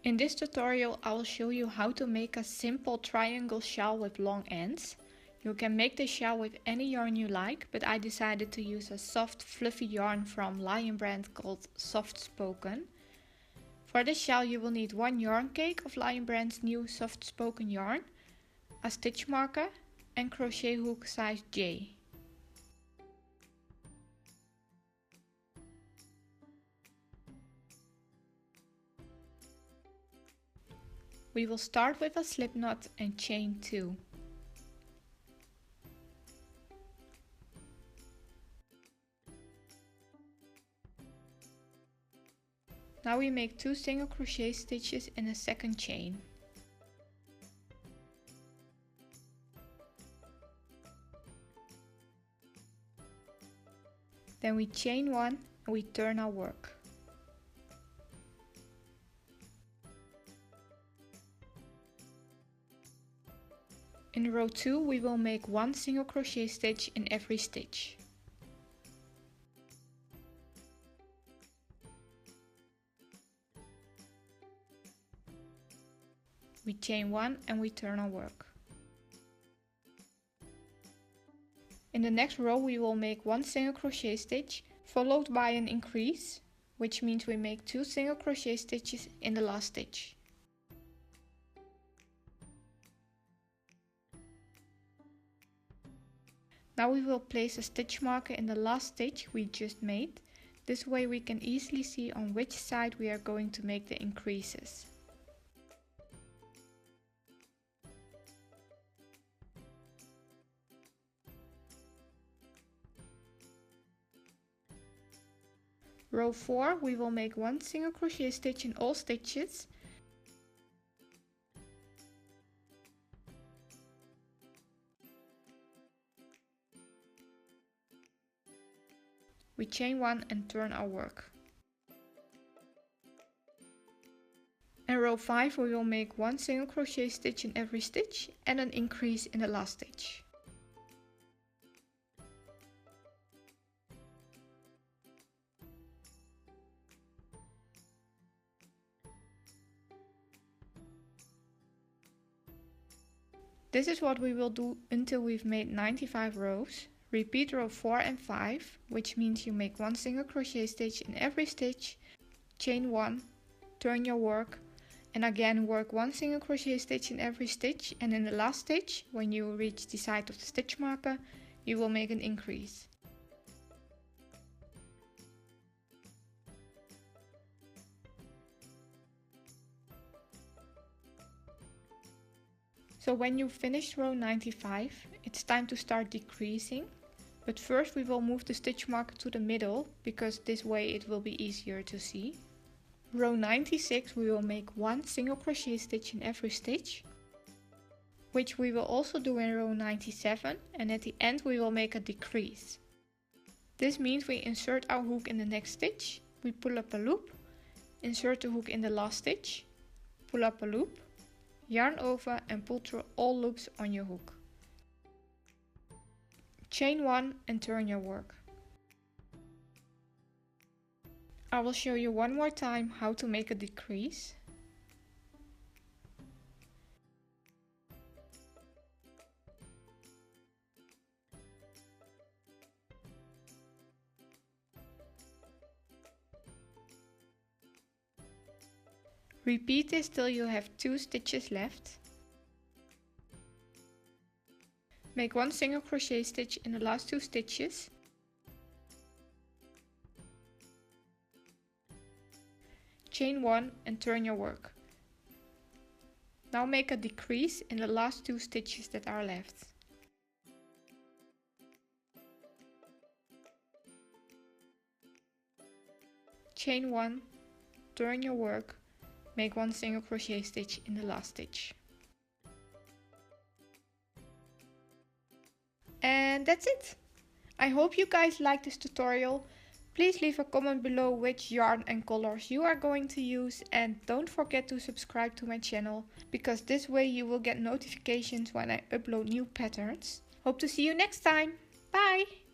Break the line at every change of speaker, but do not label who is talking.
In this tutorial I will show you how to make a simple triangle shawl with long ends. You can make the shawl with any yarn you like, but I decided to use a soft fluffy yarn from Lion brand called Soft Spoken. For this shawl you will need 1 yarn cake of Lion brand's new Soft Spoken yarn, a stitch marker and crochet hook size J. We will start with a slip knot and chain 2. Now we make 2 single crochet stitches in a second chain. Then we chain 1 and we turn our work. In row 2 we will make 1 single crochet stitch in every stitch. We chain 1 and we turn our work. In the next row we will make 1 single crochet stitch followed by an increase, which means we make 2 single crochet stitches in the last stitch. Now we will place a stitch marker in the last stitch we just made. This way we can easily see on which side we are going to make the increases. Row 4 we will make 1 single crochet stitch in all stitches. We chain 1 and turn our work. In row 5 we will make 1 single crochet stitch in every stitch and an increase in the last stitch. This is what we will do until we've made 95 rows. Repeat row 4 and 5, which means you make 1 single crochet stitch in every stitch, chain 1, turn your work, and again work 1 single crochet stitch in every stitch, and in the last stitch, when you reach the side of the stitch marker, you will make an increase. So when you finish row 95, it's time to start decreasing. But first we will move the stitch marker to the middle, because this way it will be easier to see. Row 96 we will make 1 single crochet stitch in every stitch, which we will also do in row 97, and at the end we will make a decrease. This means we insert our hook in the next stitch, we pull up a loop, insert the hook in the last stitch, pull up a loop, yarn over and pull through all loops on your hook. Chain 1 and turn your work. I will show you one more time how to make a decrease. Repeat this till you have 2 stitches left. Make 1 single crochet stitch in the last 2 stitches. Chain 1 and turn your work. Now make a decrease in the last 2 stitches that are left. Chain 1, turn your work. Make 1 single crochet stitch in the last stitch. And that's it! I hope you guys liked this tutorial. Please leave a comment below which yarn and colors you are going to use, and don't forget to subscribe to my channel, because this way you will get notifications when I upload new patterns. Hope to see you next time! Bye!